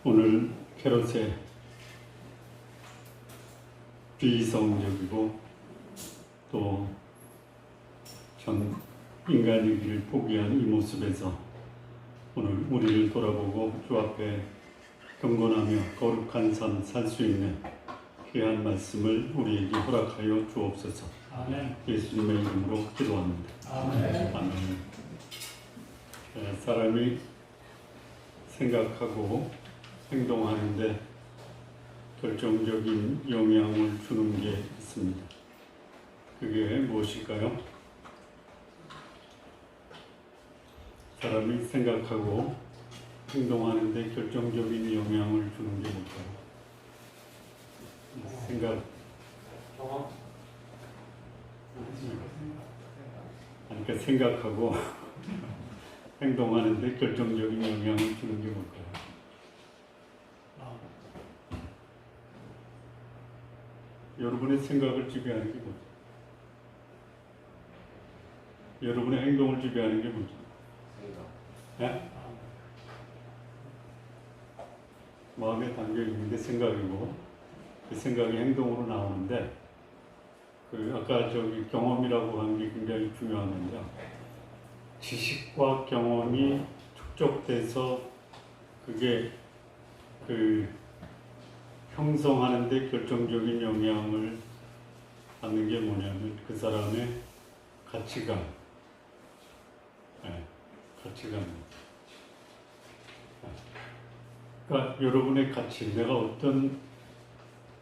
오늘 캐롯의 비이성적이고 또 전 인간이기를 포기한 이 모습에서 오늘 우리를 돌아보고 주 앞에 경건하며 거룩한 삶 살 수 있는 귀한 말씀을 우리에게 허락하여 주옵소서. 아멘. 예수님의 이름으로 기도합니다. 아멘. 아멘. 사람이 생각하고 행동하는데 결정적인 영향을 주는 게 있습니다. 그게 무엇일까요? 사람이 생각하고 행동하는데 결정적인 영향을 주는 게 뭘까요? 그러니까 생각하고 행동하는데 결정적인 영향을 주는 게 뭘까요? 여러분의 생각을 지배하는 게 뭐죠? 여러분의 행동을 지배하는 게 뭐죠? 네? 마음에 담겨 있는데 생각이고 그 생각이 행동으로 나오는데 아까 경험이라고 한 게 굉장히 중요한데요. 지식과 경험이 축적돼서 그게 형성하는데 결정적인 영향을 받는 게 뭐냐면 그 사람의 가치관, 가치관입니다. 그러니까 여러분의 가치, 내가 어떤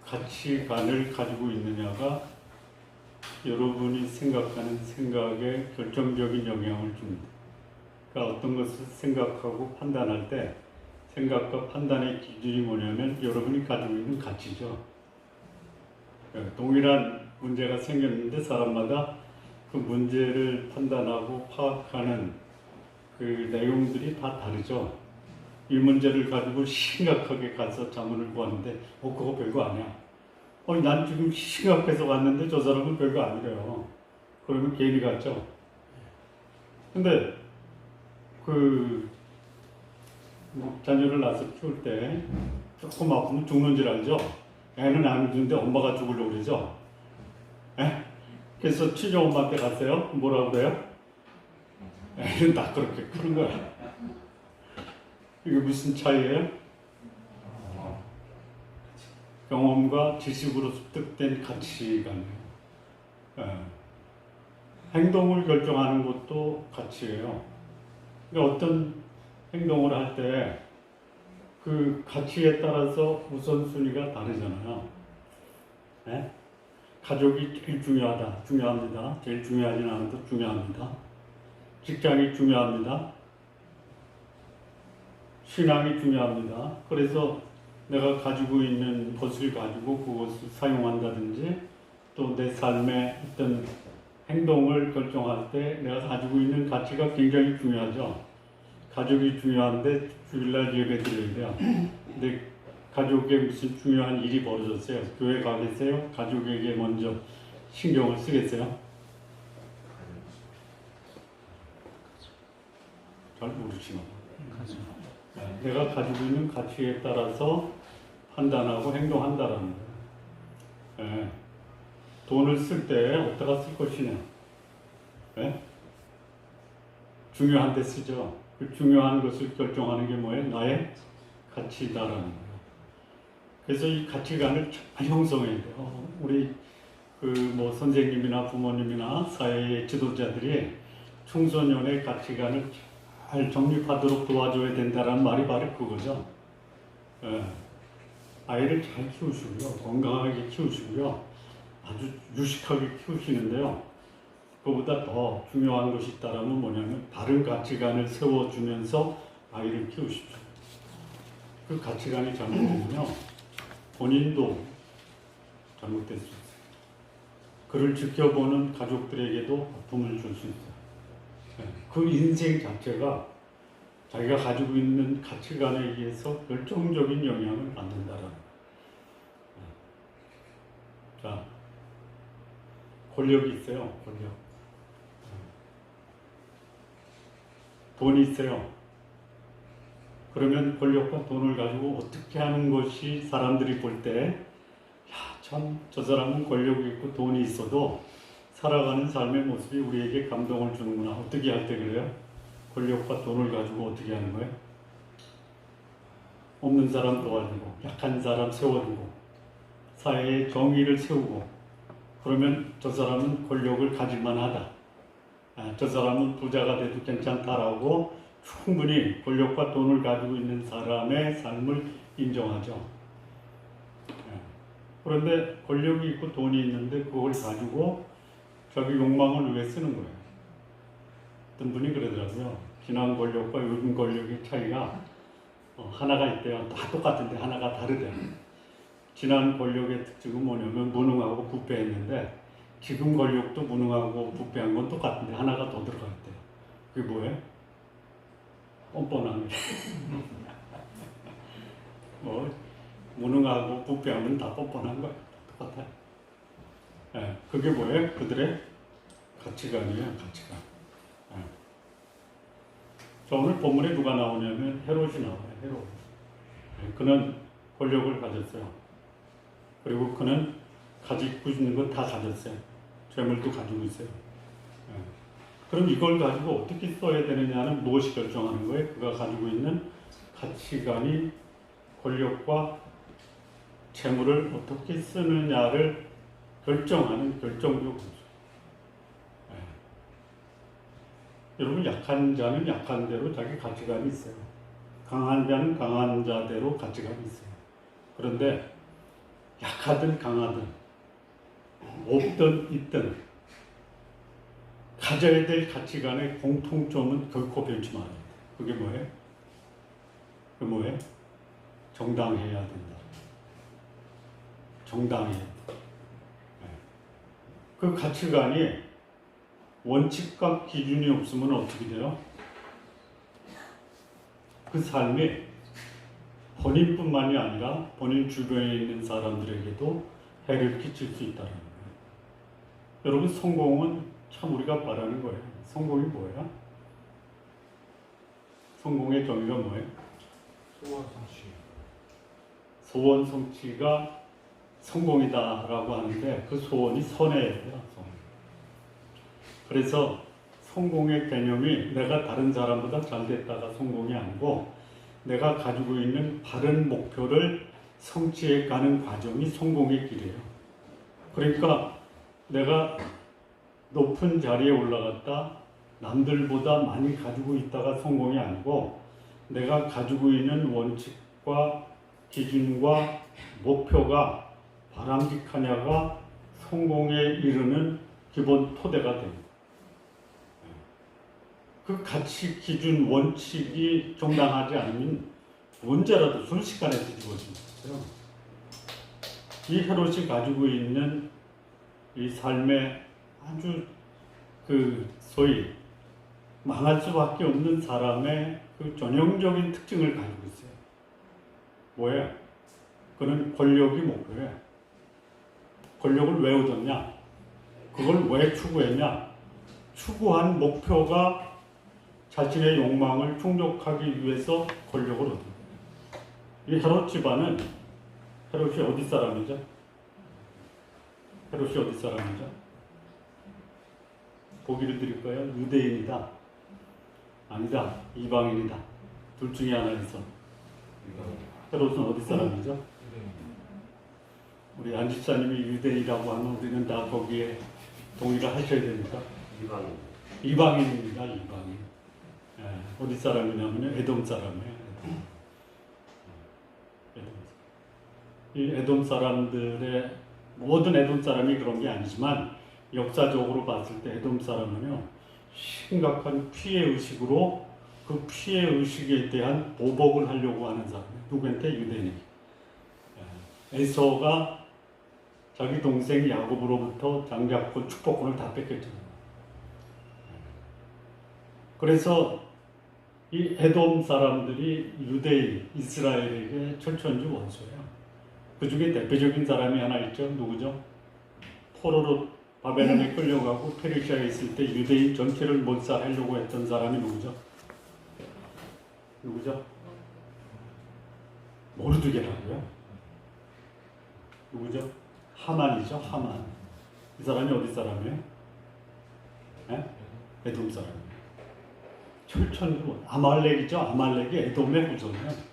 가치관을 가지고 있느냐가 여러분이 생각하는 생각에 결정적인 영향을 줍니다. 그러니까 어떤 것을 생각하고 판단할 때 생각과 판단의 기준이 뭐냐면 여러분이 가지고 있는 가치죠. 동일한 문제가 생겼는데 사람마다 그 문제를 판단하고 파악하는 그 내용들이 다 다르죠. 이 문제를 가지고 심각하게 가서 자문을 구하는데 그거 별거 아니야. 난 지금 심각해서 갔는데 저 사람은 별거 아니래요. 그러면 괜히 갔죠. 근데 자녀를 낳아서 키울 때 조금 아프면 죽는 줄 알죠? 애는 안 죽는데 엄마가 죽으려고 그러죠? 그래서 친정 엄마한테 갔어요. 뭐라고 그래요? 애는 다 그렇게 크는 거야. 이게 무슨 차이예요? 경험과 지식으로 습득된 가치관이에요. 행동을 결정하는 것도 가치예요. 그러니까 어떤 행동을 할 때 그 가치에 따라서 우선순위가 다르잖아요. 가족이 제일 중요합니다. 제일 중요하진 않아도 중요합니다. 직장이 중요합니다. 신앙이 중요합니다. 그래서 내가 가지고 있는 것을 가지고 그것을 사용한다든지 또 내 삶의 어떤 행동을 결정할 때 내가 가지고 있는 가치가 굉장히 중요하죠. 가족이 중요한데 주일날 예배 드려야 돼요. 근데 가족에 무슨 중요한 일이 벌어졌어요. 교회 가겠어요? 가족에게 먼저 신경을 쓰겠어요? 잘 모르시나 봐요. 내가 가지고 있는 가치에 따라서 판단하고 행동한다라는 거예요. 돈을 쓸 때 어디다가 쓸 것이냐? 중요한 데 쓰죠. 그 중요한 것을 결정하는 게 뭐예요? 나의 가치다라는 거예요. 그래서 이 가치관을 잘 형성해야 돼요. 우리 선생님이나 부모님이나 사회의 지도자들이 청소년의 가치관을 잘 정립하도록 도와줘야 된다는 말이 바로 그거죠. 아이를 잘 키우시고요. 건강하게 키우시고요. 아주 유식하게 키우시는데요. 그보다 더 중요한 것이 있다면 뭐냐면 바른 가치관을 세워주면서 아이를 키우십시오. 그 가치관이 잘못되면요. 본인도 잘못될 수 있어요. 그를 지켜보는 가족들에게도 아픔을 줄 수 있어요. 그 인생 자체가 자기가 가지고 있는 가치관에 의해서 결정적인 영향을 받는다라는 거예요. 자, 권력이 있어요. 권력. 돈이 있어요. 그러면 권력과 돈을 가지고 어떻게 하는 것이 사람들이 볼 때, 야, 참, 저 사람은 권력이 있고 돈이 있어도 살아가는 삶의 모습이 우리에게 감동을 주는구나. 어떻게 할 때 그래요? 권력과 돈을 가지고 어떻게 하는 거예요? 없는 사람 도와주고, 약한 사람 세워주고, 사회의 정의를 세우고, 그러면 저 사람은 권력을 가질만 하다. 저 사람은 부자가 돼도 괜찮다라고 충분히 권력과 돈을 가지고 있는 사람의 삶을 인정하죠. 그런데 권력이 있고 돈이 있는데 그걸 가지고 자기 욕망을 위해 쓰는 거예요. 어떤 분이 그러더라고요. 지난 권력과 요즘 권력의 차이가 하나가 있대요. 다 똑같은데 하나가 다르대요. 지난 권력의 특징은 뭐냐면 무능하고 부패했는데 지금 권력도 무능하고 부패한 건 똑같은데 하나가 더 들어가 있대요. 그게 뭐예요? 뻔뻔한 게. 무능하고 부패하면 다 뻔뻔한 거예요. 똑같아요. 그게 뭐예요? 그들의 가치관이에요. 가치관. 자, 오늘 본문에 누가 나오냐면 헤롯이 나와요. 헤롯. 그는 권력을 가졌어요. 그리고 그는 가지고 있는 건 다 가졌어요. 재물도 가지고 있어요. 그럼 이걸 가지고 어떻게 써야 되느냐는 무엇이 결정하는 거예요? 그가 가지고 있는 가치관이 권력과 재물을 어떻게 쓰느냐를 결정하는 결정적 구조. 여러분, 약한 자는 약한 대로 자기 가치관이 있어요. 강한 자는 강한 자대로 가치관이 있어요. 그런데 약하든 강하든 없든 있든 가져야 될 가치관의 공통점은 결코 변치 말아야 돼. 그게 뭐예요? 그게 뭐예요? 정당해야 된다. 정당해야 돼. 그 가치관이 원칙과 기준이 없으면 어떻게 돼요? 그 삶이 본인뿐만이 아니라 본인 주변에 있는 사람들에게도 해를 끼칠 수 있다는 거예요. 여러분, 성공은 참 우리가 바라는 거예요. 성공이 뭐예요? 성공의 정의가 뭐예요? 소원성취. 소원성취가 성공이다라고 하는데 그 소원이 선해야 돼요. 그래서 성공의 개념이 내가 다른 사람보다 잘 됐다가 성공이 아니고 내가 가지고 있는 바른 목표를 성취해 가는 과정이 성공의 길이에요. 그러니까 내가 높은 자리에 올라갔다 남들보다 많이 가지고 있다가 성공이 아니고 내가 가지고 있는 원칙과 기준과 목표가 바람직하냐가 성공에 이르는 기본 토대가 됩니다. 그 가치, 기준, 원칙이 정당하지 않으면 언제라도 순식간에 뒤집어집니다. 이 헤롯이 가지고 있는 이 삶의 아주 소위 망할 수밖에 없는 사람의 그 전형적인 특징을 가지고 있어요. 뭐예요? 그는 권력이 목표예요. 권력을 왜 얻었냐? 그걸 왜 추구했냐? 추구한 목표가 자신의 욕망을 충족하기 위해서 권력을 얻은 거예요. 이 헤롯 집안은 헤롯이 어디 사람이죠? 헤롯이 어디 사람이죠? 보기를 드릴까요? 유대인이다. 아니다. 이방인이다. 둘 중에 하나 있어. 헤롯은 어디 사람이죠? 우리 안 집사님이 유대인이라고 하면 우리는 다 거기에 동의를 하셔야 됩니까? 이방인입니다. 이방인. 어디 사람이냐면 에돔 사람이에요. 이 에돔 사람들의 모든 에돔 사람이 그런 게 아니지만 역사적으로 봤을 때 에돔 사람은요 심각한 피해 의식으로 그 피해 의식에 대한 보복을 하려고 하는 사람이에요. 누구한테? 유대인에게. 에서가 자기 동생 야곱으로부터 장자권 축복권을 다 뺏겼잖아요. 그래서 이 에돔 사람들이 유대인, 이스라엘에게 철천지 원수예요. 그 중에 대표적인 사람이 하나 있죠. 누구죠? 포로로 바벨론에 끌려가고 페르시아에 있을 때 유대인 전체를 몰살하려고 했던 사람이 누구죠? 누구죠? 모르드게라고요. 누구죠? 하만이죠. 하만. 이 사람이 어디 사람이에요? 예? 에돔 사람이에요. 철천국 아말렉이죠. 아말렉이 에돔의 후손이에요.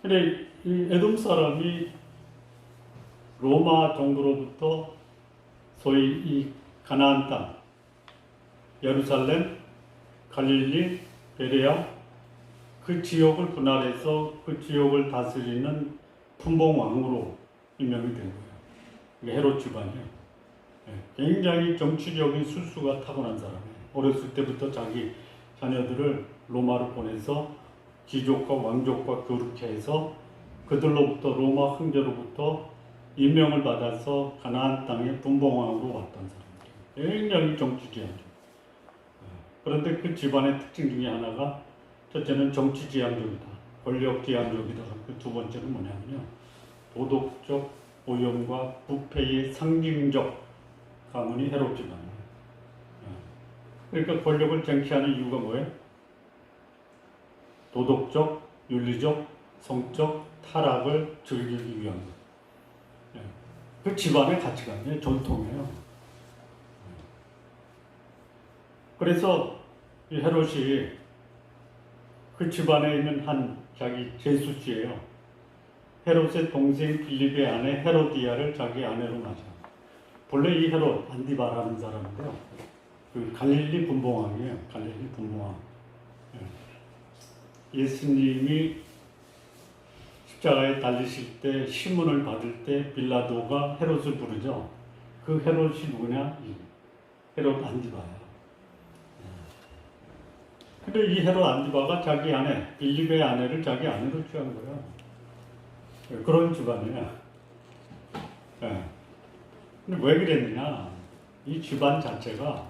근데 이 에돔 사람이 로마 정부로부터 소위 이 가나안 땅, 예루살렘, 갈릴리, 베레아 그 지역을 분할해서 그 지역을 다스리는 분봉왕으로 임명이 된 거예요. 이게 헤롯 집안이에요. 굉장히 정치적인 술수가 타고난 사람이에요. 어렸을 때부터 자기 자녀들을 로마로 보내서 귀족과 왕족과 교류케 해서 그들로부터 로마 황제로부터 임명을 받아서 가나안 땅의 분봉왕으로 왔던 사람이에요. 굉장히 정치지향적. 그런데 그 집안의 특징 중에 하나가 첫째는 정치지향적이다. 권력지향적이다. 그 두 번째는 뭐냐면요. 도덕적 오염과 부패의 상징적 가문이 헤롯 집안이에요. 그러니까 권력을 쟁취하는 이유가 뭐예요? 도덕적, 윤리적, 성적 타락을 즐기기 위한 것. 그 집안의 가치관이에요. 전통이에요. 그래서 이 헤롯이 그 집안에 있는 한 자기 제수씨예요. 헤롯의 동생 빌립의 아내 헤로디아를 자기 아내로 맞아. 본래 이 헤롯 안디바라는 사람인데요. 그 갈릴리 분봉왕이에요. 갈릴리 분봉왕. 예수님이 십자가에 달리실 때 시문을 받을 때 빌라도가 헤롯을 부르죠. 그 헤롯이 누구냐? 헤롯 안디바예요. 근데 이 헤롯 안디바가 자기 아내, 빌립의 아내를 자기 아내로 취한 거예요. 그런 집안이에요. 근데 왜 그랬느냐? 이 집안 자체가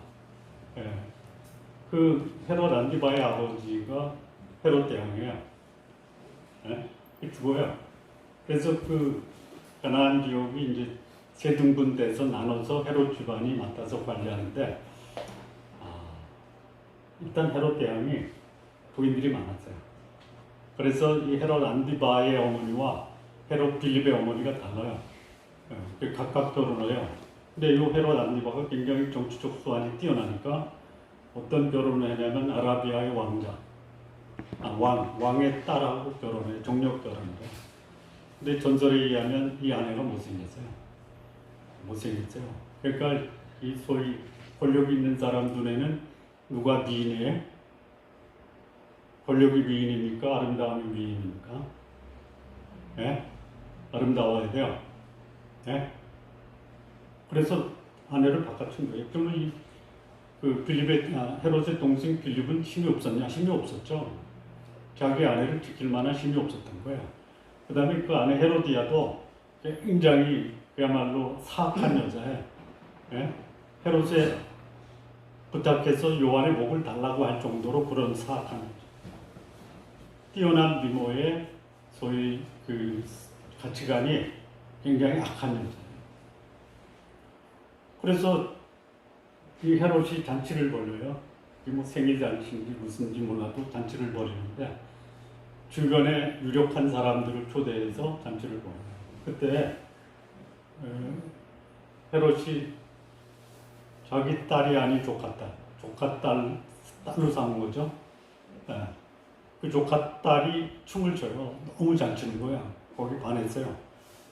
그 헤롯 안디바의 아버지가 헤롯 대왕이에요. 죽어요. 그래서 그 가나안 지역이 이제 세 등분돼서 나눠서 헤롯 집안이 맡아서 관리하는데 일단 헤롯 대왕이 부인들이 많았어요. 그래서 이 헤롯 안디바의 어머니와 헤롯 빌립의 어머니가 달라요. 각각 결혼을 해요. 근데 이 헤롯 안디바가 굉장히 정치적 수완이 뛰어나니까 어떤 결혼을 했냐면 아라비아의 왕자, 왕의 딸하고 결혼해, 정력 결혼을 해. 근데 전설에 의하면 이 아내가 못생겼어요. 그러니까 이 소위 권력이 있는 사람 눈에는 누가 미인이에요? 권력이 미인입니까? 아름다움이 미인입니까? 아름다워야 돼요. 그래서 아내를 바꿔친 거예요. 그러면 그 헤롯의 동생 빌립은 힘이 없었냐? 힘이 없었죠. 자기 아내를 지킬 만한 힘이 없었던 거예요. 그 다음에 그 아내 헤로디아도 굉장히 그야말로 사악한 여자예요. 헤롯에 부탁해서 요한의 목을 달라고 할 정도로 그런 사악한 여자. 뛰어난 미모의 소위 그 가치관이 굉장히 악한 여자예요. 그래서 이 헤롯이 잔치를 벌여요. 뭐 생일 잔치인지 무슨지 몰라도 잔치를 벌이는데 주변에 유력한 사람들을 초대해서 잔치를 벌여요. 그때 헤롯이 자기 딸이 아닌 조카딸로 삼은 거죠. 그 조카딸이 춤을 춰요. 너무 잘 추는 거야. 거기 반했어요.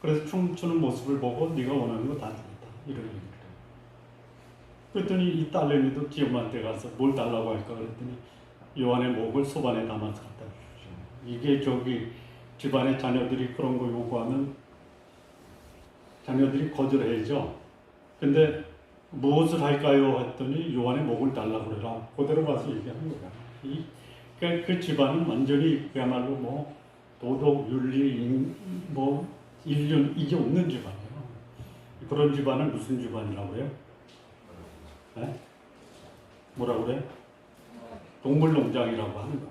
그래서 춤추는 모습을 보고 네가 원하는 거 다 되겠다. 이런 얘기를 해요. 그랬더니 이 딸내미도 기엄한테 가서 뭘 달라고 할까 그랬더니 요한의 목을 소반에 담아서 갖다 주죠. 이게 집안의 자녀들이 그런 거 요구하면 자녀들이 거절해야죠. 근데 무엇을 할까요? 했더니 요한의 목을 달라고 그래라. 그대로 가서 얘기하는 거야. 그러니까 그 집안은 완전히 그야말로 뭐 도덕, 윤리, 뭐 인륜 이게 없는 집안이에요. 그런 집안은 무슨 집안이라고 해요? 뭐라고 그래? 동물농장이라고 하는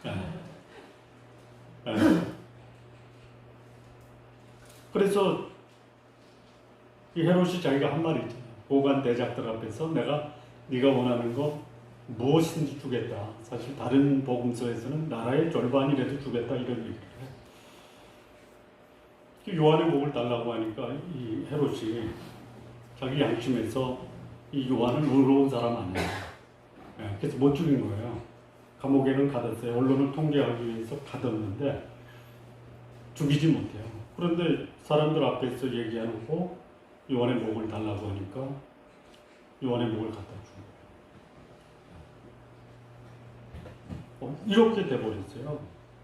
거예요. 그래서 이 헤롯이 자기가 한 말이 있잖아요. 보관 대작들 앞에서 네가 원하는 거 무엇인지 주겠다. 사실 다른 복음서에서는 나라의 절반이라도 주겠다 이런 얘기를 해. 요한의 목을 달라고 하니까 이 헤롯이 자기 양심에서 이 요한은 의로운 사람 아니야. 그래서 못 죽인 거예요. 감옥에는 가뒀어요. 언론을 통제하기 위해서 가뒀는데 죽이지 못해요. 그런데 사람들 앞에서 얘기해놓고 요한의 목을 달라고 하니까 요한의 목을 갖다 준 거예요. 이렇게 돼버렸어요.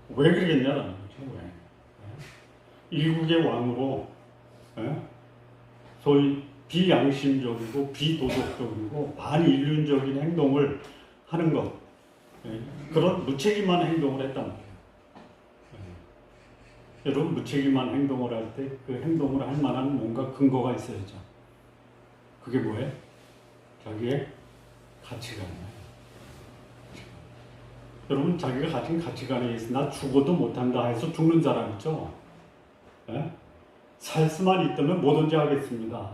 왜 그러겠냐라는 거죠. 왜? 일국의 왕으로 소위 비양심적이고 비도덕적이고 반인륜적인 행동을 하는 것, 그런 무책임한 행동을 했단 말이에요. 여러분, 무책임한 행동을 할 때 그 행동을 할 만한 뭔가 근거가 있어야죠. 그게 뭐예요? 자기의 가치관이에요. 여러분, 자기가 가진 가치관에 의해서 나 죽어도 못한다 해서 죽는 사람 있죠? 살 수만 있다면 뭐든지 하겠습니다.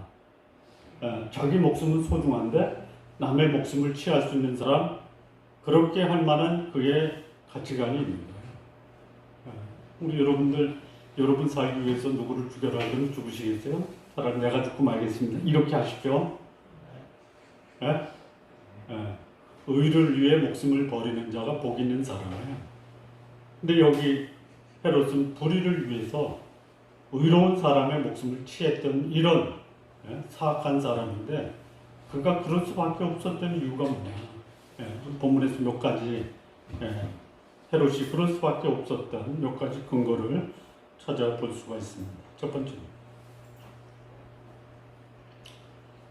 자기 목숨은 소중한데 남의 목숨을 취할 수 있는 사람, 그렇게 할 만한 그의 가치관이 있는 거예요. 우리 여러분 살기 위해서 누구를 죽여라 하면 죽으시겠어요? 차라리 내가 죽고 말겠습니다. 이렇게 하십시오. 의를 위해 목숨을 버리는 자가 복 있는 사람이에요. 근데 여기 헤롯은 불의를 위해서 의로운 사람의 목숨을 취했던 이런 사악한 사람인데, 그가 그럴 수밖에 없었던 이유가 뭐냐? 본문에서 몇 가지 헤롯이 그럴 수밖에 없었던 몇 가지 근거를 찾아볼 수가 있습니다. 첫 번째,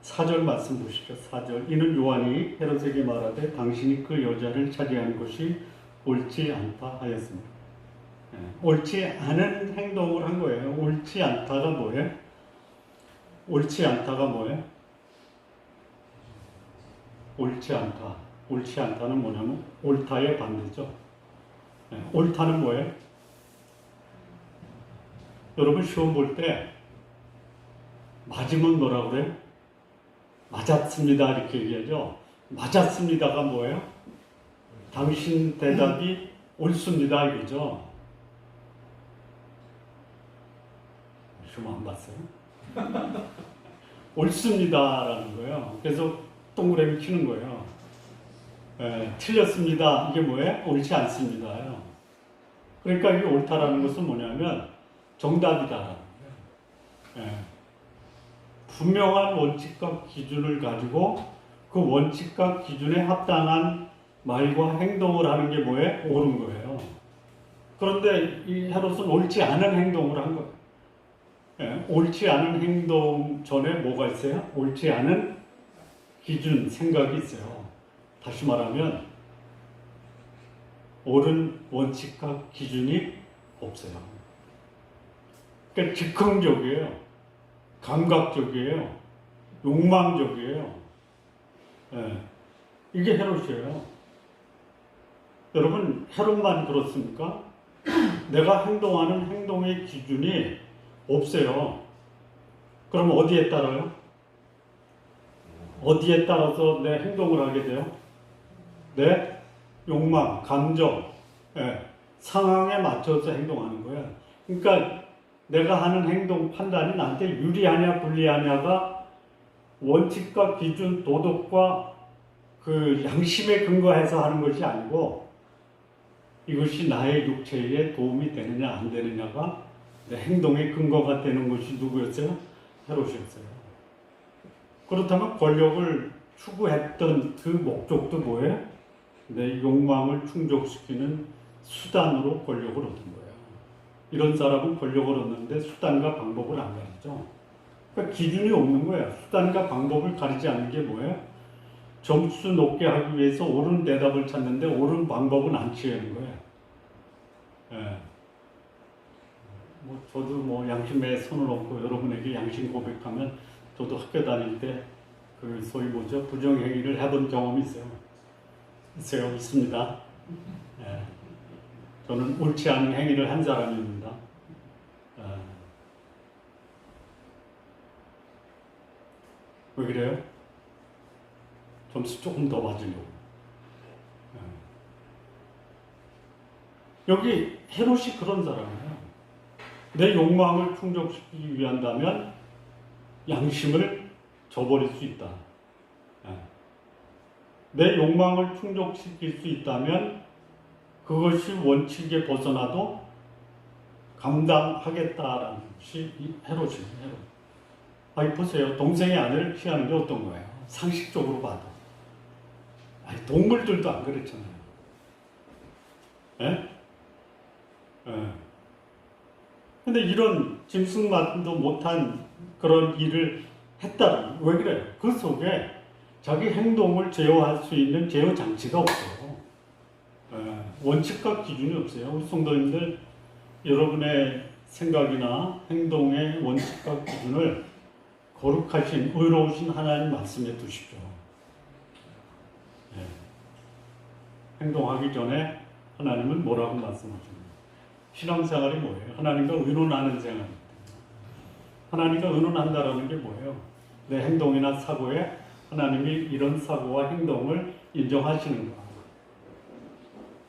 4절 말씀 보시죠. 4절. 이는 요한이 헤롯에게 말하되 당신이 그 여자를 차지한 것이 옳지 않다 하였습니다. 옳지 않은 행동을 한 거예요. 옳지 않다가 뭐예요? 옳지 않다가 뭐예요? 옳지 않다. 옳지 않다는 뭐냐면 옳다의 반대죠. 옳다는 뭐예요? 여러분 시험 볼 때 맞으면 뭐라 그래요? 맞았습니다 이렇게 얘기하죠. 맞았습니다가 뭐예요? 당신 대답이 옳습니다 이거죠. 시험 안 봤어요? 옳습니다라는 거예요. 그래서 동그라미 치는 거예요. 틀렸습니다. 이게 뭐예요? 옳지 않습니다요. 그러니까 이게 옳다라는 것은 뭐냐면 정답이다라는 거예요. 분명한 원칙과 기준을 가지고 그 원칙과 기준에 합당한 말과 행동을 하는 게 뭐예요? 옳은 거예요. 그런데 이 헤롯은 옳지 않은 행동을 한 거예요. 옳지 않은 행동 전에 뭐가 있어요? 옳지 않은 기준, 생각이 있어요. 다시 말하면 옳은 원칙과 기준이 없어요. 그러니까 즉흥적이에요. 감각적이에요. 욕망적이에요. 이게 헤롯이에요. 여러분, 헤롯만 그렇습니까? 내가 행동하는 행동의 기준이 없어요. 그럼 어디에 따라요? 어디에 따라서 내 행동을 하게 돼요? 내 욕망, 감정, 상황에 맞춰서 행동하는 거예요. 그러니까 내가 하는 행동 판단이 나한테 유리하냐 불리하냐가 원칙과 기준, 도덕과 그 양심에 근거해서 하는 것이 아니고, 이것이 나의 육체에 도움이 되느냐 안 되느냐가 내 행동의 근거가 되는 것이 누구였어요? 헤롯이었어요. 그렇다면 권력을 추구했던 그 목적도 뭐예요? 내 욕망을 충족시키는 수단으로 권력을 얻은 거예요. 이런 사람은 권력을 얻는데 수단과 방법을 안 가리죠. 그러니까 기준이 없는 거예요. 수단과 방법을 가리지 않는 게 뭐예요? 점수 높게 하기 위해서 옳은 대답을 찾는데 옳은 방법은 안 취하는 거예요. 저도 양심에 손을 얹고 여러분에게 양심 고백하면, 저도 학교 다닐 때 그 소위 부정행위를 해본 경험이 있어요. 있습니다. 저는 옳지 않은 행위를 한 사람입니다. 왜 그래요? 점수 조금 더 맞으려고. 여기 헤롯이 그런 사람이에요. 내 욕망을 충족시키기 위한다면 양심을 저버릴 수 있다. 예. 내 욕망을 충족시킬 수 있다면 그것이 원칙에 벗어나도 감당하겠다라는 것이 이 헤롯이에요. 헤롯. 아니 보세요. 동생의 아내를 피하는 게 어떤 거예요? 상식적으로 봐도. 아니 동물들도 안 그랬잖아요. 예? 예. 근데 이런 짐승만도 못한 그런 일을 했다면 왜 그래요? 그 속에 자기 행동을 제어할 수 있는 제어 장치가 없어요. 예. 원칙과 기준이 없어요. 우리 성도님들 여러분의 생각이나 행동의 원칙과 기준을 거룩하신 의로우신 하나님 말씀에 두십시오. 예. 행동하기 전에 하나님은 뭐라고 말씀하십니까? 신앙생활이 뭐예요? 하나님과 의논하는 생활입니다. 하나님과 의논한다라는 게 뭐예요? 내 행동이나 사고에 하나님이 이런 사고와 행동을 인정하시는 거.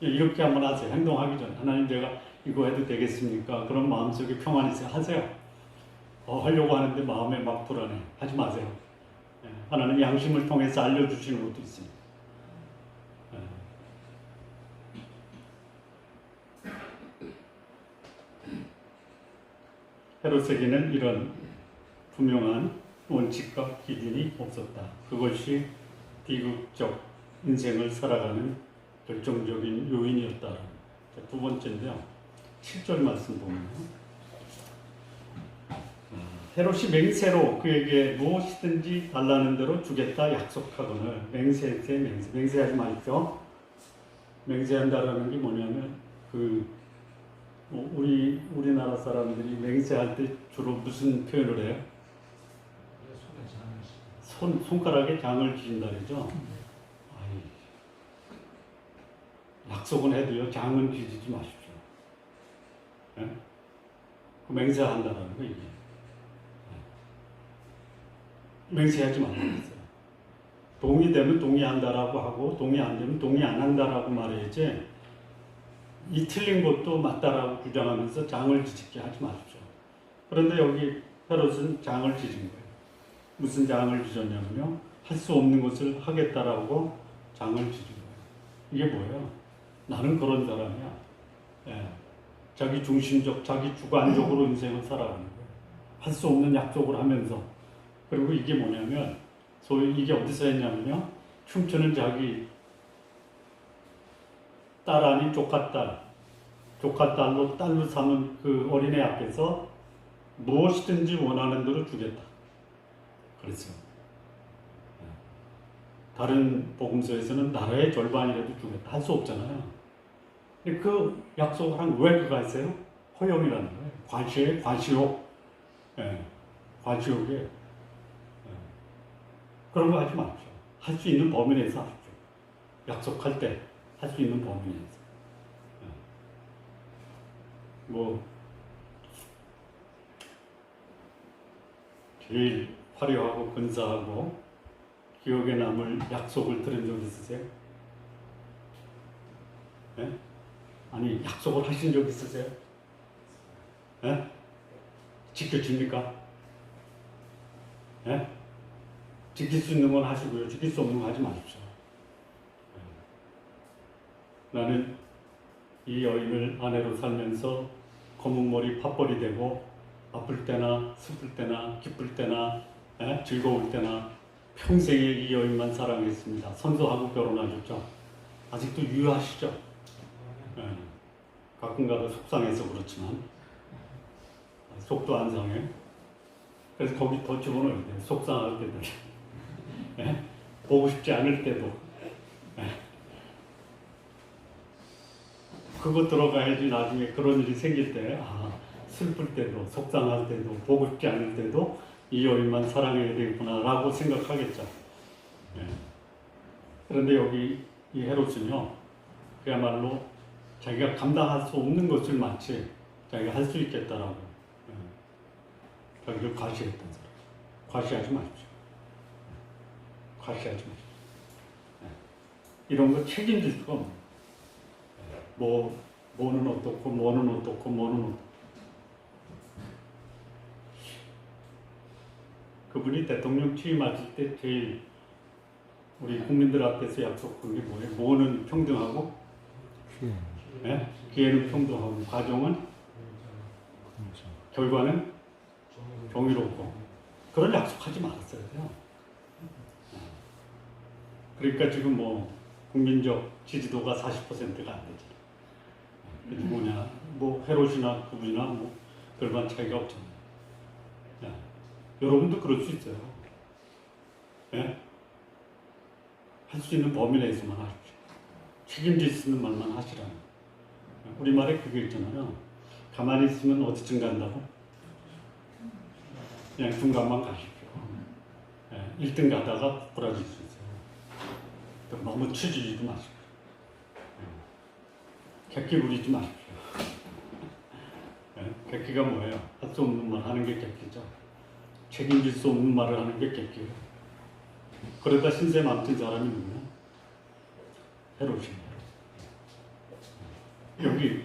이렇게 한번 하세요. 행동하기 전에 하나님 제가 이거 해도 되겠습니까? 그런 마음속에 평안이 있어요. 하세요. 하려고 하는데 마음에 막 불안해. 하지 마세요. 예, 하나님 양심을 통해서 알려주시는 것도 있습니다. 헤롯에게는 이런 분명한 원칙과 기준이 없었다. 그것이 비극적 인생을 살아가는 결정적인 요인이었다. 두 번째인데요. 7절 말씀 보면 헤롯이 맹세로 그에게 무엇이든지 달라는 대로 주겠다 약속하거늘. 맹세하지 마십시오. 맹세한다라는 게 뭐냐면 우리나라 사람들이 맹세할 때 주로 무슨 표현을 해요? 손가락에 장을 지진다 그러죠? 약속은 해도요, 장은 지지지 마십시오. 예? 그 맹세한다라는 거, 이게. 맹세하지 말라고 했어요. 동의되면 동의한다라고 하고, 동의 안 되면 동의 안 한다라고 말해야지, 이 틀린 것도 맞다라고 주장하면서 장을 지지게 하지 마십시오. 그런데 여기 헤롯은 장을 지진 거예요. 무슨 장을 지졌냐면요, 할 수 없는 것을 하겠다라고 장을 지진 거예요. 이게 뭐예요? 나는 그런 사람이야. 예. 자기 중심적, 자기 주관적으로 인생을 살아가는 거예요. 할 수 없는 약속을 하면서. 그리고 이게 뭐냐면, 소위 이게 어디서 했냐면요, 춤추는 자기 딸 아닌 조카딸로 딸로 삼은 그 어린애 앞에서 무엇이든지 원하는 대로 주겠다. 그랬어요. 다른 복음서에서는 나라의 절반이라도 주겠다. 할 수 없잖아요. 근데 그 약속을 왜 그가 했어요? 허용이라는 거예요. 과시욕. 예, 과시욕에. 예. 그런 거 하지 마십시오. 할 수 있는 범위 내에서 하십시오. 약속할 때 할 수 있는 범위 내에서. 예. 제일 화려하고 근사하고 기억에 남을 약속을 들은 적 있으세요? 예? 아니, 약속을 하신 적 있으세요? 예? 지켜집니까? 예? 지킬 수 있는 건 하시고요. 지킬 수 없는 건 하지 마십시오. 예. 나는 이 여인을 아내로 살면서 검은 머리 팥벌이 되고 아플 때나 슬플 때나 기쁠 때나 즐거울 때나 평생에 이 여인만 사랑했습니다. 선서하고 결혼하셨죠. 아직도 유효하시죠? 예. 가끔가다 속상해서 그렇지만 속도 안 상해요. 그래서 거기 더 집어넣어야 돼요. 속상할 때도 예? 보고 싶지 않을 때도 예. 그거 들어가야지 나중에 그런 일이 생길 때 슬플 때도 속상할 때도 보고 싶지 않을 때도 이 여인만 사랑해야 되겠구나 라고 생각하겠죠. 예. 그런데 여기 이 헤롯은요, 그야말로 자기가 감당할 수 없는 것을 마치 자기가 할 수 있겠다라고 자기를 과시했던 사람. 과시하지 마십시오. 과시하지 마십시오. 예. 이런 거 책임질 수가 없는. 뭐는 어떻고 뭐는 어떻고 뭐는 어떻고. 그분이 대통령 취임하실 때 제일 우리 국민들 앞에서 약속한 게 뭐예요? 뭐는 평등하고 예? 기회는 평등하고 과정은 결과는 정의롭고 그런 약속하지 말았어야 돼요. 그러니까 지금 뭐 국민적 지지도가 40%가 안 되지. 그게 뭐냐? 뭐 헤롯이나 그분이나 뭐 별반 차이가 없잖아요. 예. 여러분도 그럴 수 있어요. 예? 할 수 있는 범위 내에서만 하십시오. 책임질 수 있는 말만 하시라는. 우리말에 그게 있잖아요. 가만히 있으면 어디쯤 간다고? 그냥 중간만 가십시오. 예, 1등 가다가 부러질 수 있어요. 또 너무 치지지도 마시고. 객기 부리지 마십시오. 예, 객기가 뭐예요? 할 수 없는 말 하는 게 객기죠. 책임질 수 없는 말을 하는 게 객기예요. 그러다 신세 망친 사람이 누구냐? 헤롯입니다. 여기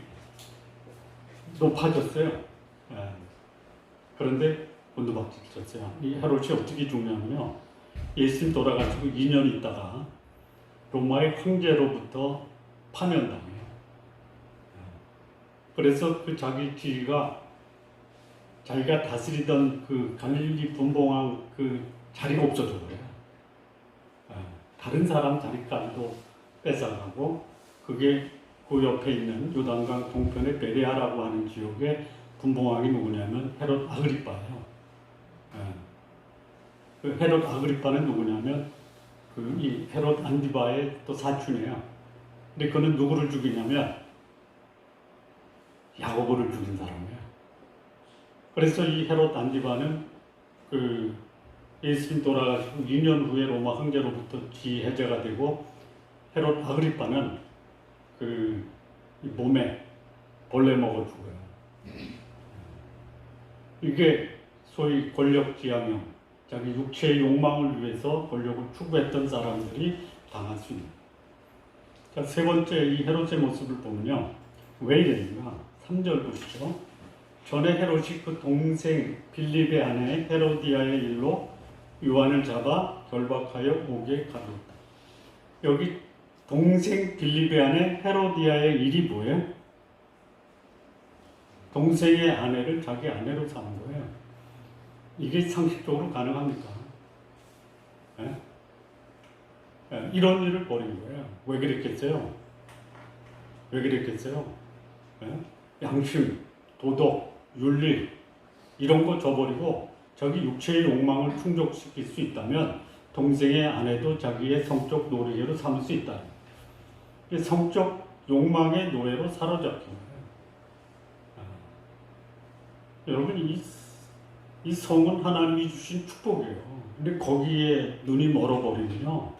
높아졌어요. 예. 그런데 곤두박질쳤어요. 이 헤롯이 어떻게 죽냐면요. 예수님 돌아가시고 2년 있다가 로마의 황제로부터 파면당해요. 그래서 그 자기 지위가 자기가 다스리던 그 갈릴리 분봉왕 그 자리가 없어져 버려요. 다른 사람 자리까지도 뺏어가고 그게 그 옆에 있는 요단강 동편의 베레아라고 하는 지역의 분봉왕이 누구냐면 헤롯 아그리빠예요. 그 헤롯 아그리빠는 누구냐면 그 이 헤롯 안디바의 또 사촌이에요. 근데 그는 누구를 죽이냐면 야고보를 죽인 사람이에요. 그래서 이 헤롯 안디바는 그 예수님 돌아가시고 2년 후에 로마 황제로부터 지해제가 되고 헤롯 아그리빠는 그 몸에 벌레 먹어 죽어요. 이게 소위 권력지향형, 자기 육체의 욕망을 위해서 권력을 추구했던 사람들이 당할 수 있는. 자, 세 번째 이 헤롯의 모습을 보면요. 왜 이랬는가? 3절 보시죠. 전에 헤롯이 그 동생 빌립의 아내 헤로디아의 일로 요한을 잡아 결박하여 옥에 가두었다. 여기 동생 빌립의 아내 헤로디아의 일이 뭐예요? 동생의 아내를 자기 아내로 삼은 거예요. 이게 상식적으로 가능합니까? 예? 예, 이런 일을 벌인 거예요. 왜 그랬겠어요? 왜 그랬겠어요? 예? 양심, 도덕, 윤리 이런 거 저버리고 자기 육체의 욕망을 충족시킬 수 있다면 동생의 아내도 자기의 성적 노예로 삼을 수 있다. 성적 욕망의 노예로 사로잡힌 거예요. 여러분 이 성은 하나님이 주신 축복이에요. 근데 거기에 눈이 멀어버리면요,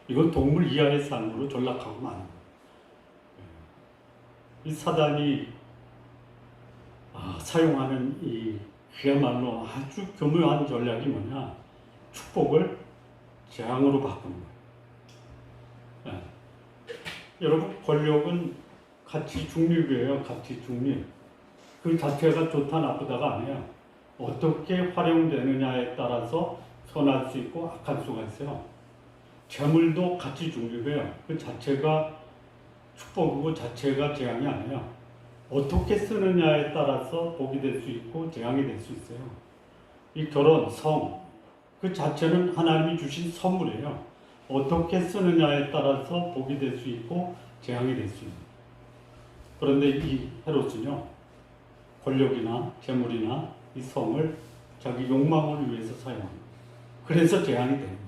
이건 동물 이하의 삶으로 전락하고 마는 거예요. 이 사단이 사용하는 이 그야말로 아주 교묘한 전략이 뭐냐? 축복을 재앙으로 바꾸는 거예요. 여러분 권력은 가치 중립이에요. 가치 중립. 그 자체가 좋다 나쁘다가 아니에요. 어떻게 활용되느냐에 따라서 선할 수 있고 악할 수가 있어요. 재물도 가치 중립이에요. 그 자체가 축복이고 자체가 재앙이 아니에요. 어떻게 쓰느냐에 따라서 복이 될 수 있고 재앙이 될 수 있어요. 이 결혼, 성, 그 자체는 하나님이 주신 선물이에요. 어떻게 쓰느냐에 따라서 복이 될 수 있고 재앙이 될 수 있는. 그런데 이 헤롯은요, 권력이나 재물이나 이 성을 자기 욕망을 위해서 사용합니다. 그래서 재앙이 되는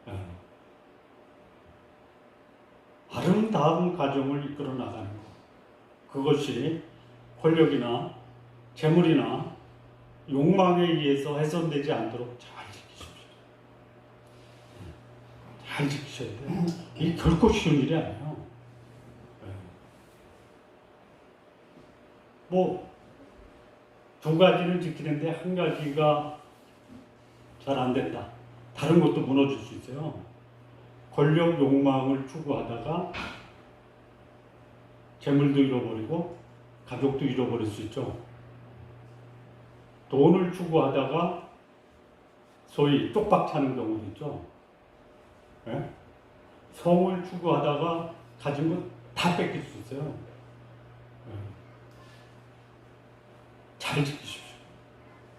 거예요. 아름다운 가정을 이끌어 나가는 것. 그것이 권력이나 재물이나 욕망에 의해서 훼손되지 않도록 잘 지키십시오. 잘 지키셔야 돼요. 이게 결코 쉬운 일이 아니에요. 뭐 두 가지를 지키는데 한 가지가 잘 안 됐다. 다른 것도 무너질 수 있어요. 권력 욕망을 추구하다가 재물도 잃어버리고 가족도 잃어버릴 수 있죠. 돈을 추구하다가 소위 쪽박 차는 경우도 있죠. 예? 성을 추구하다가 가진 것 다 뺏길 수 있어요. 예. 잘 지키십시오.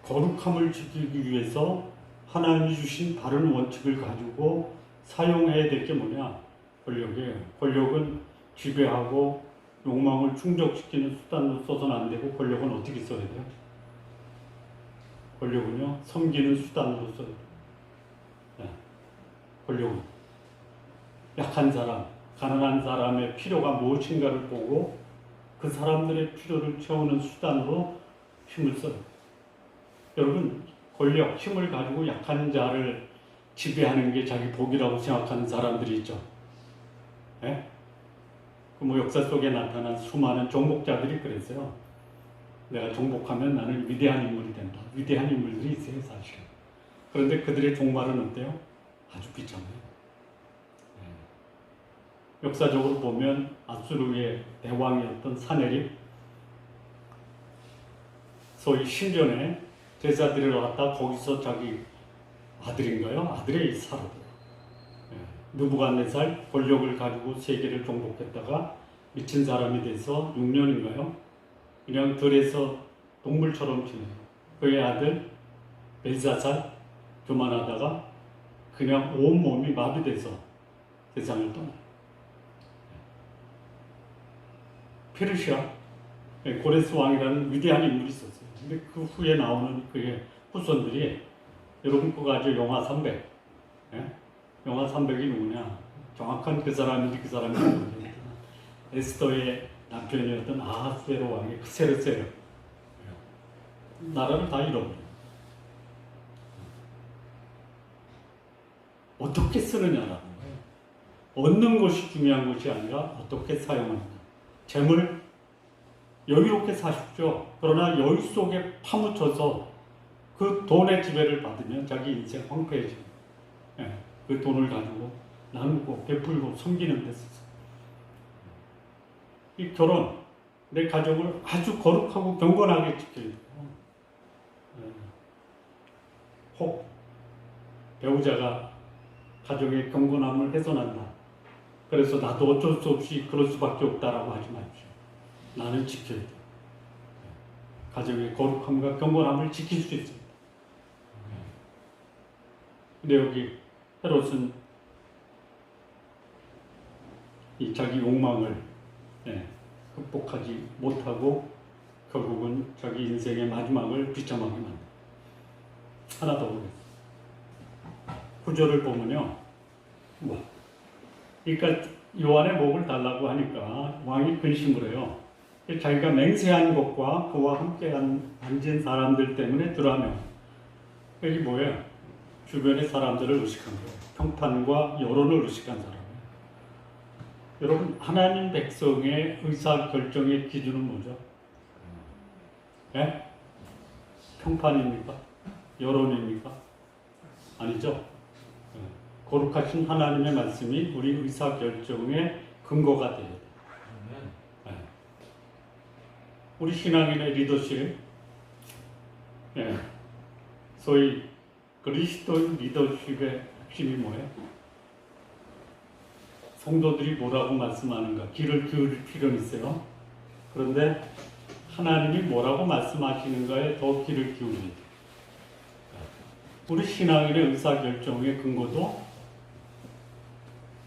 거룩함을 지키기 위해서 하나님이 주신 바른 원칙을 가지고 사용해야 될 게 뭐냐? 권력이에요. 권력은 지배하고 욕망을 충족시키는 수단으로 써서는 안 되고, 권력은 어떻게 써야 돼요? 권력은요, 섬기는 수단으로 써야 돼요. 네. 권력은 약한 사람, 가난한 사람의 필요가 무엇인가를 보고 그 사람들의 필요를 채우는 수단으로 힘을 써요. 여러분, 권력, 힘을 가지고 약한 자를 지배하는 게 자기 복이라고 생각하는 사람들이 있죠. 네? 그 역사 속에 나타난 수많은 정복자들이 그랬어요. 내가 정복하면 나는 위대한 인물이 된다. 위대한 인물들이 있어요, 사실. 그런데 그들의 종말은 어때요? 아주 비참해요. 네. 역사적으로 보면 아수르의 대왕이었던 사네립, 소위 신전에 제사드리러 갔다 거기서 자기 아들인가요? 아들의 살아들어요. 느부갓네살 권력을 가지고 세계를 정복했다가 미친 사람이 돼서 6년인가요? 그냥 들에서 동물처럼 지내요. 그의 아들 벨사살 교만하다가 그냥 온몸이 마비돼서 세상을 떠나요. 페르시아 고레스 왕이라는 위대한 인물이 있었어요. 근데 그 후에 나오는 그의 후손들이, 여러분 그거 아죠? 영화 300. 예? 영화 300이 누구냐? 정확한 그 사람인지 그 사람인지 모르겠지만 에스더의 남편이었던 아하스웨로 왕의 크세르세요. 나라를 다 잃어버려요. 어떻게 쓰느냐라는 거예요. 얻는 것이 중요한 것이 아니라 어떻게 사용하느냐. 재물 여유롭게 사십시오. 그러나 여유 속에 파묻혀서 그 돈의 지배를 받으면 자기 인생 황폐해집니다. 예, 그 돈을 가지고 나누고 베풀고 섬기는 데 쓰세요. 이 결혼, 내 가족을 아주 거룩하고 경건하게 지켜야 돼요. 혹 배우자가 가족의 경건함을 훼손한다. 그래서 나도 어쩔 수 없이 그럴 수밖에 없다라고 하지 마십시오. 나는 지켜야 돼. 가정의 거룩함과 경건함을 지킬 수 있습니다. 근데 여기 헤롯은 이 자기 욕망을 극복하지 못하고 결국은 자기 인생의 마지막을 비참하게 만듭니다. 하나 더 보겠습니다. 구절을 보면요. 그러니까 요한의 목을 달라고 하니까 왕이 근심을 해요. 자기가 맹세한 것과 그와 함께 앉은 사람들 때문에 들어하며, 여기 뭐예요? 주변의 사람들을 의식한 거예요. 평판과 여론을 의식한 사람이에요. 여러분, 하나님 백성의 의사결정의 기준은 뭐죠? 네? 평판입니까? 여론입니까? 아니죠. 네. 거룩하신 하나님의 말씀이 우리 의사결정의 근거가 돼야 돼요. 네. 우리 신앙인의 리더십, 네. 소위 그리스도인 리더십의 핵심이 뭐예요? 성도들이 뭐라고 말씀하는가, 귀를 기울일 필요는 있어요. 그런데 하나님이 뭐라고 말씀하시는가에 더 귀를 기울여야 돼요. 우리 신앙인의 의사결정의 근거도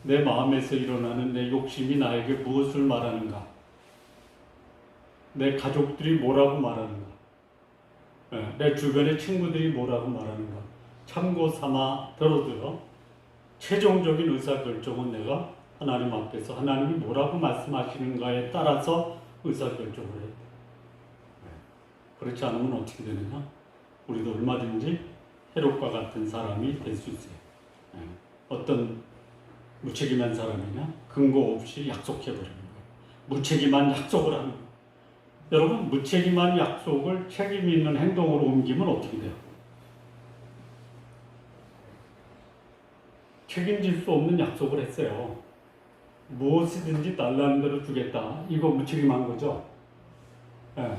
내 마음에서 일어나는 내 욕심이 나에게 무엇을 말하는가, 내 가족들이 뭐라고 말하는가, 내 주변의 친구들이 뭐라고 말하는가 참고 삼아 들어도요, 최종적인 의사결정은 내가 하나님 앞에서 하나님이 뭐라고 말씀하시는가에 따라서 의사결정을 해야 돼요. 그렇지 않으면 어떻게 되느냐? 우리도 얼마든지 헤롯과 같은 사람이 될 수 있어요. 어떤 무책임한 사람이냐? 근거 없이 약속해버리는 거예요. 무책임한 약속을 하는 거예요. 여러분, 무책임한 약속을 책임 있는 행동으로 옮기면 어떻게 돼요? 책임질 수 없는 약속을 했어요. 무엇이든지 달라는 대로 주겠다. 이거 무책임한 거죠. 예.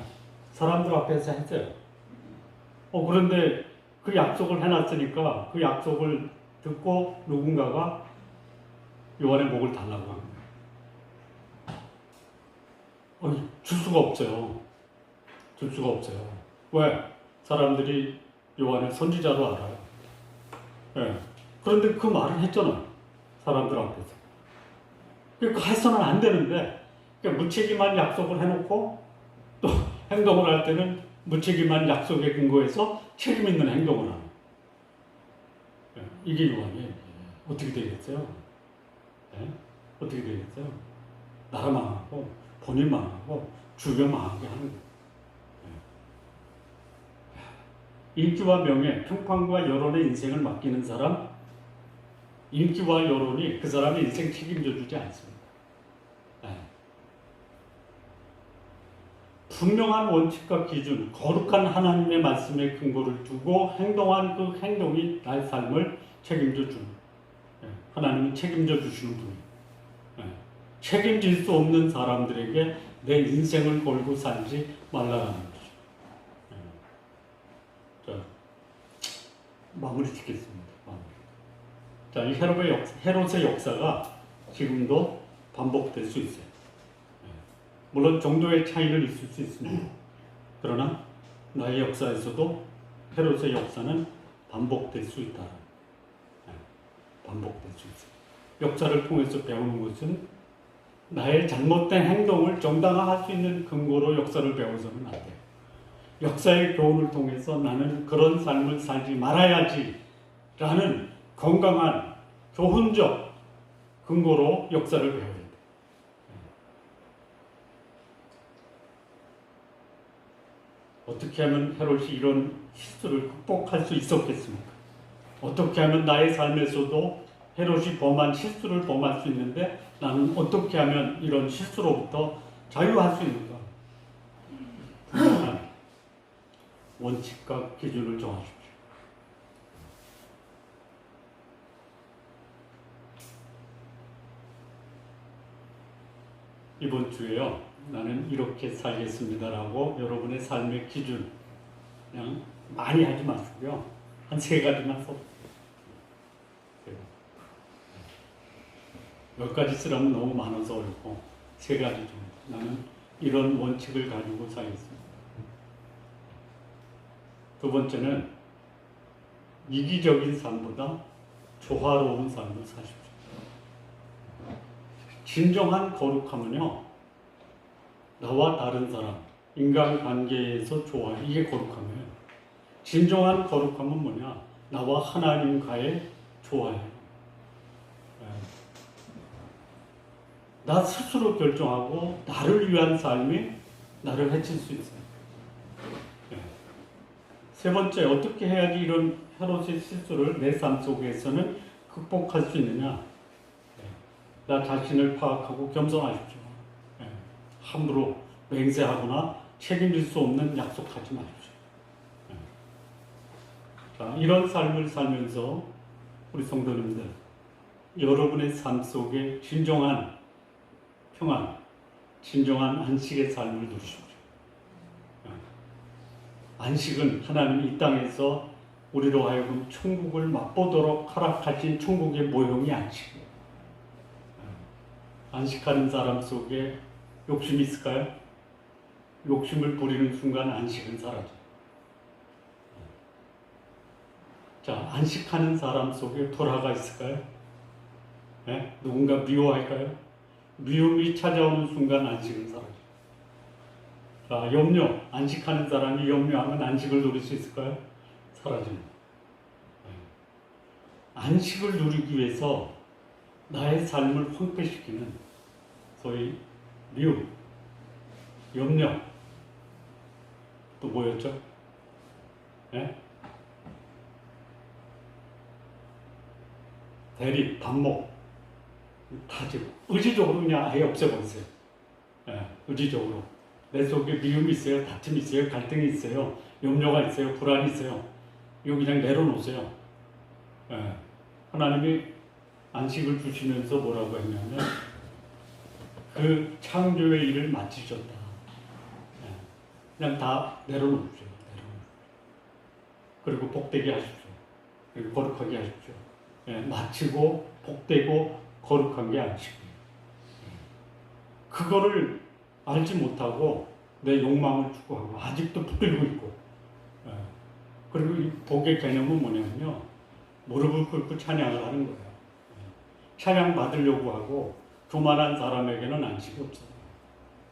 사람들 앞에서 했어요. 그런데 그 약속을 해놨으니까 그 약속을 듣고 누군가가 요한의 목을 달라고 합니다. 줄 수가 없어요. 줄 수가 없어요. 왜? 사람들이 요한을 선지자로 알아요. 예. 그런데 그 말을 했잖아요. 사람들 앞에서. 그러니까 해서는 안 되는데, 그러니까 무책임한 약속을 해놓고 또 행동을 할 때는 무책임한 약속에 근거해서 책임 있는 행동을 하는. 예. 이게 요한이에요. 어떻게 되겠어요? 예? 어떻게 되겠어요? 나라 망하고, 본인 망하고, 주변 망하게 하는 거예요. 인기와 명예, 평판과 여론의 인생을 맡기는 사람, 인기와 여론이 그 사람의 인생 책임져 주지 않습니다. 네. 분명한 원칙과 기준, 거룩한 하나님의 말씀에 근거를 두고 행동한 그 행동이 나의 삶을 책임져 주는, 네. 하나님은 책임져 주시는 분이에요. 네. 책임질 수 없는 사람들에게 내 인생을 걸고 살지 말라는 거죠. 자, 마무리 짓겠습니다. 자, 이 헤롯의 역사가 지금도 반복될 수 있어요. 물론 정도의 차이는 있을 수 있습니다. 그러나 나의 역사에서도 헤롯의 역사는 반복될 수 있다. 반복될 수 있어요. 역사를 통해서 배우는 것은 나의 잘못된 행동을 정당화할 수 있는 근거로 역사를 배워서는 안 돼요. 역사의 교훈을 통해서 나는 그런 삶을 살지 말아야지 라는 건강한 교훈적 근거로 역사를 배워야 돼. 어떻게 하면 헤롯이 이런 실수를 극복할 수 있었겠습니까? 어떻게 하면 나의 삶에서도 헤롯이 범한 실수를 범할 수 있는데 나는 어떻게 하면 이런 실수로부터 자유할 수 있는가? 분명한 원칙과 기준을 정하십시오. 이번 주에요, 나는 이렇게 살겠습니다라고 여러분의 삶의 기준 그냥 많이 하지 마시고요, 한 3가지만 써. 10가지 쓰려면 너무 많아서 어렵고 3가지 정도. 나는 이런 원칙을 가지고 살겠습니다. 두 번째는 이기적인 삶보다 조화로운 삶을 사십시오. 진정한 거룩함은요, 나와 다른 사람, 인간관계에서 조화, 이게 거룩함이에요. 진정한 거룩함은 뭐냐? 나와 하나님과의 조화예요. 나 스스로 결정하고 나를 위한 삶이 나를 해칠 수 있어요. 세 번째, 어떻게 해야지 이런 헤롯의 실수를 내 삶 속에서는 극복할 수 있느냐? 나 자신을 파악하고 겸손하십시오. 함부로 맹세하거나 책임질 수 없는 약속하지 마십시오. 자, 이런 삶을 살면서 우리 성도님들, 여러분의 삶 속에 진정한 평안, 진정한 안식의 삶을 누리십시오. 안식은 하나님이 이 땅에서 우리로 하여금 천국을 맛보도록 허락하신 천국의 모형이 안식이에요. 안식하는 사람 속에 욕심이 있을까요? 욕심을 부리는 순간 안식은 사라져요. 자, 안식하는 사람 속에 돌아가 있을까요? 네? 누군가 미워할까요? 미움이 찾아오는 순간 안식은 사라져요. 자, 염려, 안식하는 사람이 염려하면 안식을 누릴 수 있을까요? 사라집니다. 안식을 누리기 위해서 나의 삶을 황폐시키는 소위 미움, 염려, 또 뭐였죠? 네? 대립, 반목, 다 지금 의지적으로 그냥 아예 없애버리세요. 네, 의지적으로. 내 속에 미움이 있어요, 다툼이 있어요, 갈등이 있어요, 염려가 있어요, 불안이 있어요. 이거 그냥 내려놓으세요. 하나님이 안식을 주시면서 뭐라고 했냐면 그 창조의 일을 마치셨다. 예. 그냥 다 내려놓으십시오. 그리고 복되게 하십시오. 그리고 거룩하게 하십시오. 예. 마치고 복되고 거룩한 게 아니시고 그거를 알지 못하고 내 욕망을 추구하고 아직도 붙들고 있고 예. 그리고 이 복의 개념은 뭐냐면요. 무릎을 꿇고 찬양을 하는 거예요. 예. 찬양 받으려고 하고 교만한 사람에게는 안식이 없어요.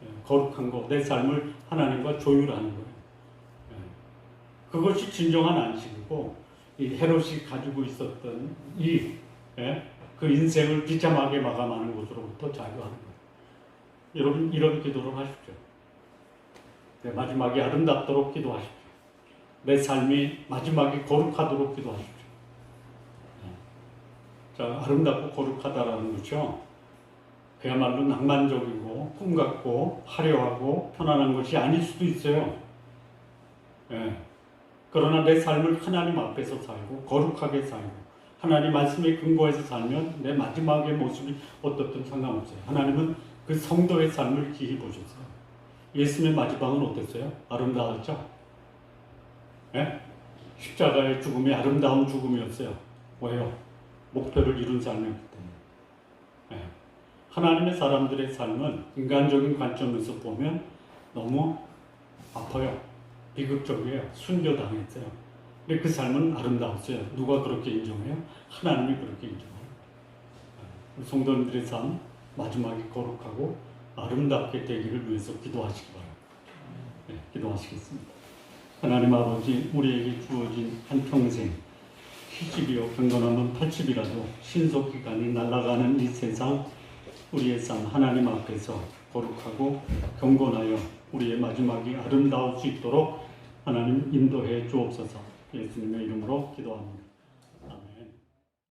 예. 거룩한 거, 내 삶을 하나님과 조율하는 거예요. 예. 그것이 진정한 안식이고 이 헤롯이 가지고 있었던 그 인생을 비참하게 마감하는 것으로부터 자유하는 거예요. 여러분 이런 기도를 하십시오. 네, 마지막에 아름답도록 기도하십시오. 내 삶이 마지막에 거룩하도록 기도하십시오. 네. 자, 아름답고 거룩하다라는 것이요. 그야말로 낭만적이고 꿈 같고 화려하고 편안한 것이 아닐 수도 있어요. 네. 그러나 내 삶을 하나님 앞에서 살고 거룩하게 살고 하나님 말씀에 근거해서 살면 내 마지막의 모습이 어떻든 상관없어요. 하나님은 그 성도의 삶을 기히 보셨어요. 예수님의 마지막은 어땠어요? 아름다웠죠? 예? 십자가의 죽음이 아름다운 죽음이었어요. 왜요? 목표를 이룬 삶이었기 때문에. 예. 하나님의 사람들의 삶은 인간적인 관점에서 보면 너무 아파요. 비극적이에요. 순교당했어요. 근데 그 삶은 아름다웠어요. 누가 그렇게 인정해요? 하나님이 그렇게 인정해요. 우리 성도님들의 삶 마지막에 거룩하고 아름답게 되기를 위해서 기도하시기 바랍니다. 네, 기도하시겠습니다. 하나님 아버지, 우리에게 주어진 한평생 시집이요 경건하면 80이라도 신속히 가니 날아가는 이 세상 우리의 삶 하나님 앞에서 거룩하고 경건하여 우리의 마지막이 아름다울 수 있도록 하나님 인도해 주옵소서. 예수님의 이름으로 기도합니다.